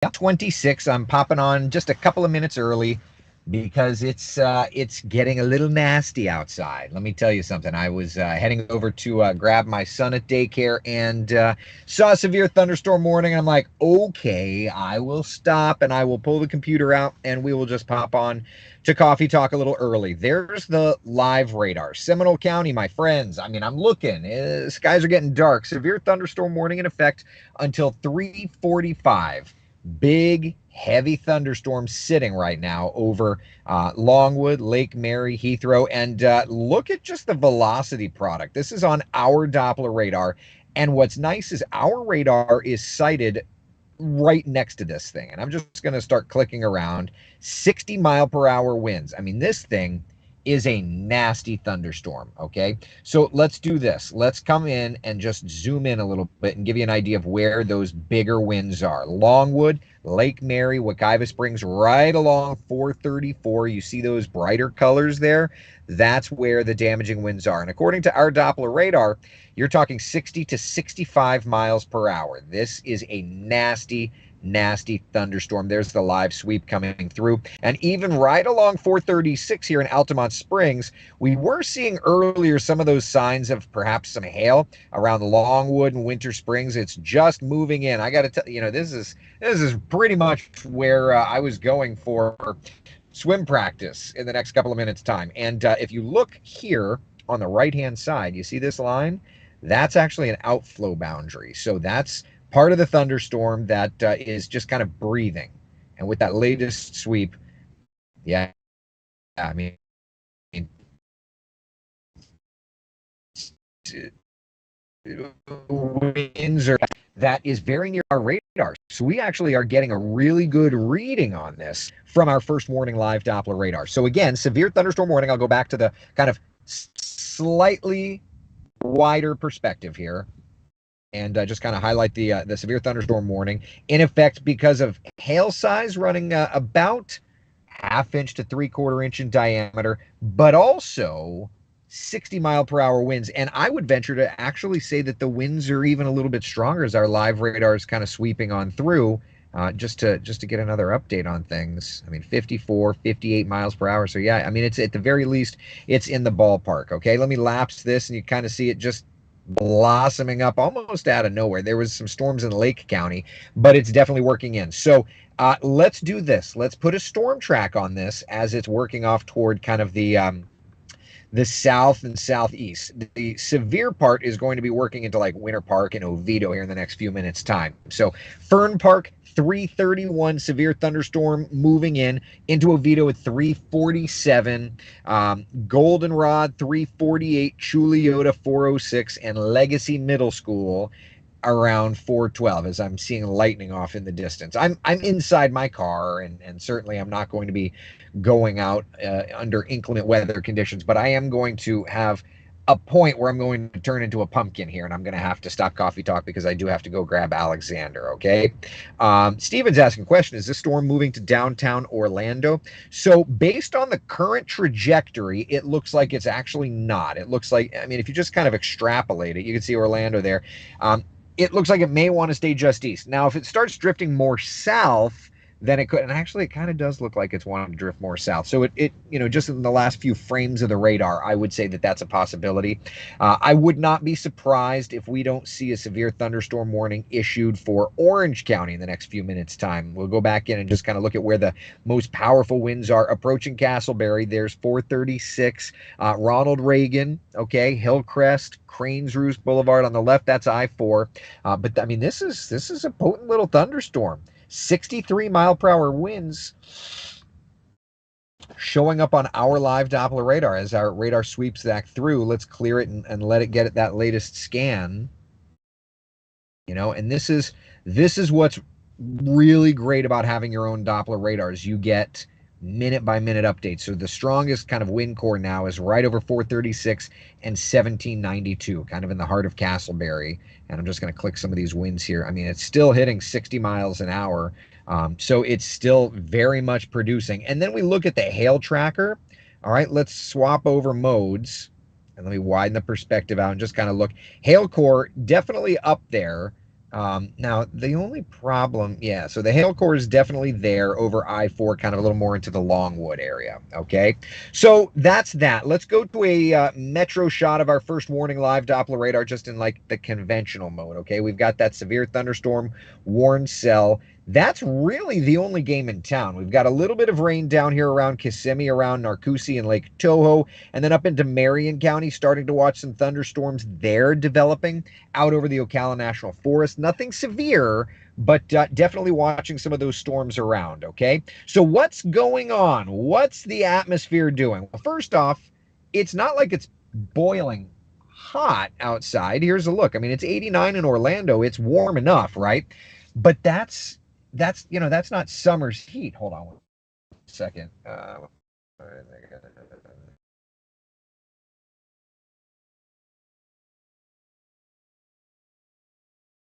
26. I'm popping on just a couple of minutes early because it's getting a little nasty outside. Let me tell you something. I was heading over to grab my son at daycare and saw a severe thunderstorm warning. I'm like, okay, I will stop and I will pull the computer out and we will just pop on to coffee talk a little early. There's the live radar. Seminole County, my friends. I mean, I'm looking. Skies are getting dark. Severe thunderstorm warning in effect until 3:45. Big, heavy thunderstorms sitting right now over Longwood, Lake Mary, Heathrow. And look at just the velocity product. This is on our Doppler radar. And what's nice is our radar is sighted right next to this thing. And I'm just going to start clicking around. 60-mile-per-hour winds. I mean, this thing is a nasty thunderstorm, okay? So let's do this. Let's come in and just zoom in a little bit and give you an idea of where those bigger winds are. Longwood, Lake Mary, Wekiva Springs, right along 434. You see those brighter colors there? That's where the damaging winds are. And according to our Doppler radar, you're talking 60 to 65 miles per hour. This is a nasty, nasty thunderstorm. There's the live sweep coming through. And even right along 436 here in Altamont Springs, we were seeing earlier some of those signs of perhaps some hail around Longwood and Winter Springs. It's just moving in. I got to tell you, this is pretty much where I was going for swim practice in the next couple of minutes time. And if you look here on the right-hand side, you see this line? That's actually an outflow boundary. So that's part of the thunderstorm that is just kind of breathing. And with that latest sweep, yeah, I mean, winds are that is very near our radar. So we actually are getting a really good reading on this from our first warning live Doppler radar. So again, severe thunderstorm warning. I'll go back to the kind of slightly wider perspective here and just kind of highlight the severe thunderstorm warning in effect because of hail size running about half-inch to three-quarter-inch in diameter, but also 60-mile-per-hour winds. And I would venture to actually say that the winds are even a little bit stronger as our live radar is kind of sweeping on through. Just to get another update on things. I mean, 54, 58 miles per hour. So yeah, I mean, it's at the very least, it's in the ballpark. Okay, let me lapse this, and you kind of see it just blossoming up almost out of nowhere. There was some storms in Lake County, but it's definitely working in. So let's do this. Let's put a storm track on this as it's working off toward kind of the south and southeast. The severe part is going to be working into like Winter Park and Oviedo here in the next few minutes time. So Fern Park, 331 severe thunderstorm moving into Oviedo at 347, Goldenrod 348, Chuliota 406, and Legacy Middle School around 412 as I'm seeing lightning off in the distance. I'm inside my car, and certainly I'm not going to be going out under inclement weather conditions, but I am going to have a point where I'm going to turn into a pumpkin here, and I'm going to have to stop coffee talk because I do have to go grab Alexander, okay? Steven's asking a question, is this storm moving to downtown Orlando? So based on the current trajectory, it looks like it's actually not. It looks like, I mean, if you just kind of extrapolate it, you can see Orlando there. It looks like it may want to stay just east. Now, if it starts drifting more south, then it could, and actually it kind of does look like it's wanting to drift more south. So it just in the last few frames of the radar, I would say that that's a possibility. I would not be surprised if we don't see a severe thunderstorm warning issued for Orange County in the next few minutes time. We'll go back in and just kind of look at where the most powerful winds are. Approaching Castleberry, there's 436, Ronald Reagan, okay, Hillcrest, Cranes Roost Boulevard on the left, that's I-4. But I mean, this is a potent little thunderstorm. 63-mile-per-hour winds showing up on our live Doppler radar as our radar sweeps that through. Let's clear it and let it get at that latest scan. And this is what's really great about having your own Doppler radars. You get minute by minute updates. So the strongest kind of wind core now is right over 436 and 1792, kind of in the heart of Castleberry. And I'm just going to click some of these winds here. I mean, it's still hitting 60 miles an hour. So it's still very much producing. And then we look at the hail tracker. All right, let's swap over modes. And let me widen the perspective out and just kind of look. Hail core definitely up there. Now, the only problem, yeah, so the hail core is definitely there over I-4, kind of a little more into the Longwood area, okay? So that's that. Let's go to a metro shot of our first warning live Doppler radar, just in like the conventional mode, okay? We've got that severe thunderstorm warned cell. That's really the only game in town. We've got a little bit of rain down here around Kissimmee, around Narcoossee and Lake Toho, and then up into Marion County, starting to watch some thunderstorms there developing out over the Ocala National Forest. Nothing severe, but definitely watching some of those storms around, okay? So what's going on? What's the atmosphere doing? Well, first off, it's not like it's boiling hot outside. Here's a look. I mean, it's 89 in Orlando. It's warm enough, right? But that's not summer's heat. Hold on one second.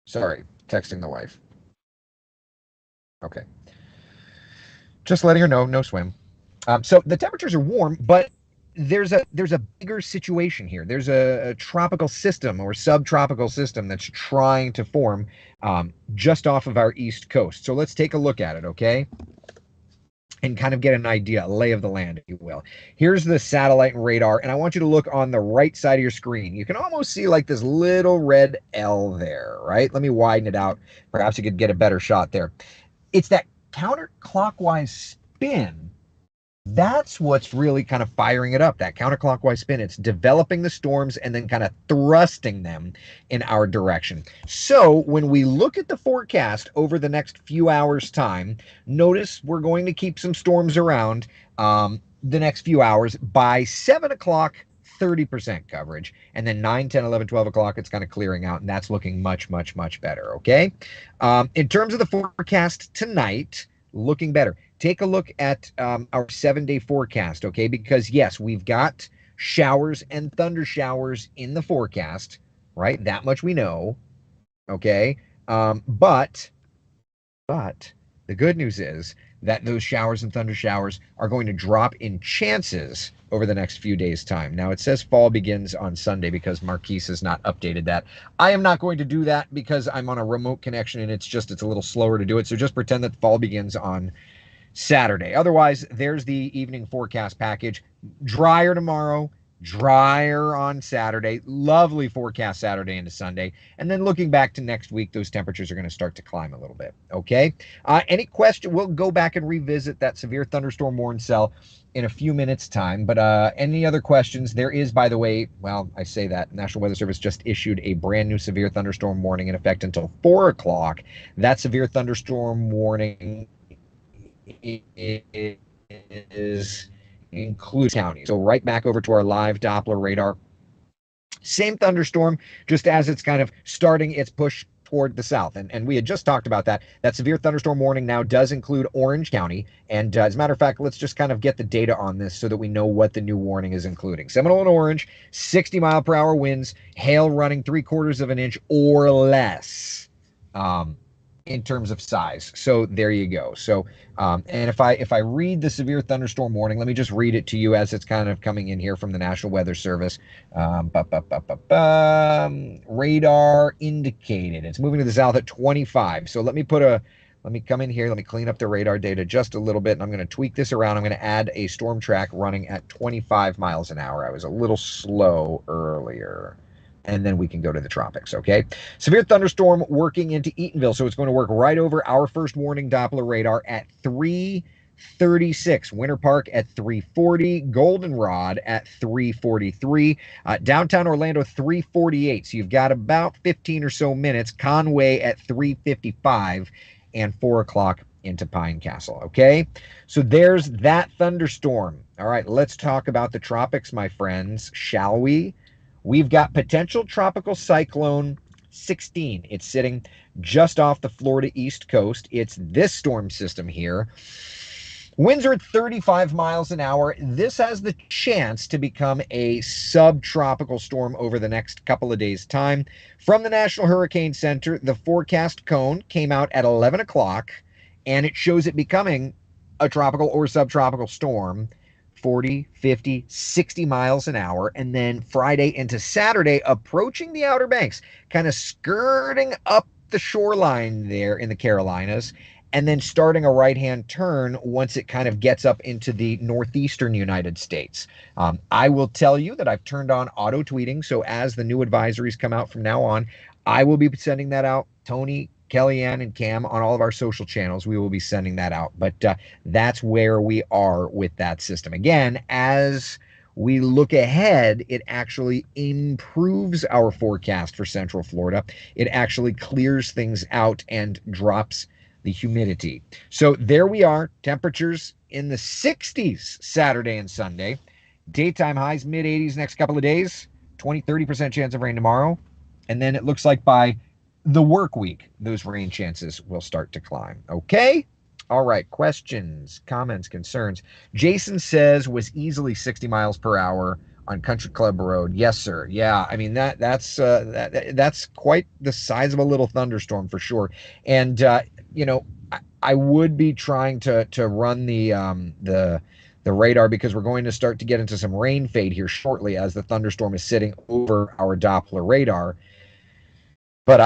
Sorry, texting the wife. Okay. Just letting her know, no swim. So the temperatures are warm, but there's a bigger situation here. There's a tropical system or subtropical system that's trying to form just off of our east coast. So let's take a look at it, okay? And kind of get an idea, a lay of the land, if you will. Here's the satellite and radar, and I want you to look on the right side of your screen. You can almost see like this little red L there, right? Let me widen it out. Perhaps you could get a better shot there. It's that counterclockwise spin. That's what's really kind of firing it up, that counterclockwise spin. It's developing the storms and then kind of thrusting them in our direction. So when we look at the forecast over the next few hours' time, notice we're going to keep some storms around the next few hours. By 7 o'clock, 30% coverage. And then 9, 10, 11, 12 o'clock, it's kind of clearing out, and that's looking much, much, much better, okay? In terms of the forecast tonight, looking better. Take a look at our 7-day forecast, okay? Because yes, we've got showers and thunder showers in the forecast, right? That much we know, okay? But the good news is that those showers and thunder showers are going to drop in chances over the next few days' time. Now, it says fall begins on Sunday because Marquise has not updated that. I am not going to do that because I'm on a remote connection and it's a little slower to do it. So just pretend that fall begins on Saturday. Otherwise, there's the evening forecast package. Drier tomorrow, drier on Saturday. Lovely forecast Saturday into Sunday. And then looking back to next week, those temperatures are going to start to climb a little bit. Okay. Any question? We'll go back and revisit that severe thunderstorm warning cell in a few minutes' time. But any other questions? There is, by the way, well, I say that National Weather Service just issued a brand new severe thunderstorm warning in effect until 4 o'clock. That severe thunderstorm warning is includes county. So right back over to our live Doppler radar. Same thunderstorm, just as it's kind of starting its push toward the south. And we had just talked about that. That severe thunderstorm warning now does include Orange County. And as a matter of fact, let's just kind of get the data on this so that we know what the new warning is including. Seminole and Orange, 60-mile-per-hour winds, hail running 3/4 of an inch or less. In terms of size. So there you go. So and if I read the severe thunderstorm warning, let me just read it to you as it's kind of coming in here from the National Weather Service. Radar indicated it's moving to the south at 25. So let me come in here. Let me clean up the radar data just a little bit, and I'm going to tweak this around. I'm going to add a storm track running at 25 miles an hour. I was a little slow earlier. And then we can go to the tropics, okay? Severe thunderstorm working into Eatonville, so it's going to work right over our first warning Doppler radar at 3:36. Winter Park at 3:40. Goldenrod at 3:43. Downtown Orlando, 3:48. So you've got about 15 or so minutes. Conway at 3:55 and 4 o'clock into Pine Castle, okay? So there's that thunderstorm. All right, let's talk about the tropics, my friends, shall we? We've got potential tropical cyclone 16. It's sitting just off the Florida East Coast. It's this storm system here. Winds are at 35 miles an hour. This has the chance to become a subtropical storm over the next couple of days' time. From the National Hurricane Center, the forecast cone came out at 11 o'clock, and it shows it becoming a tropical or subtropical storm. 40, 50, 60 miles an hour, and then Friday into Saturday, approaching the Outer Banks, kind of skirting up the shoreline there in the Carolinas, and then starting a right-hand turn once it kind of gets up into the northeastern United States. I will tell you that I've turned on auto tweeting, so as the new advisories come out from now on, I will be sending that out. Tony, Kellyanne, and Cam on all of our social channels, we will be sending that out. But that's where we are with that system. Again, as we look ahead, it actually improves our forecast for Central Florida. It actually clears things out and drops the humidity. So there we are, temperatures in the 60s Saturday and Sunday. Daytime highs mid 80s next couple of days, 20-30% chance of rain tomorrow. And then it looks like by the work week, those rain chances will start to climb. Okay? All right, questions, comments, concerns. Jason says was easily 60 miles per hour on Country Club Road. Yes, sir. Yeah, I mean that's quite the size of a little thunderstorm for sure. And I would be trying to run the radar because we're going to start to get into some rain fade here shortly as the thunderstorm is sitting over our Doppler radar. But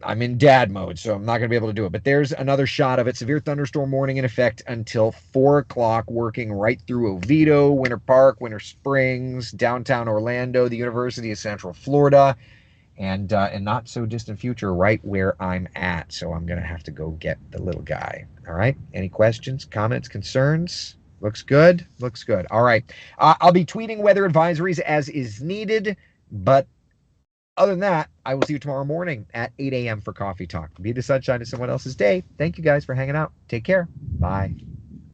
I'm in dad mode, so I'm not going to be able to do it. But there's another shot of it. Severe thunderstorm warning in effect until 4 o'clock, working right through Oviedo, Winter Park, Winter Springs, downtown Orlando, the University of Central Florida, and not so distant future, right where I'm at. So I'm going to have to go get the little guy. All right. Any questions, comments, concerns? Looks good. Looks good. All right. I'll be tweeting weather advisories as is needed, but other than that, I will see you tomorrow morning at 8 a.m. for Coffee Talk. Be the sunshine to someone else's day. Thank you guys for hanging out. Take care. Bye.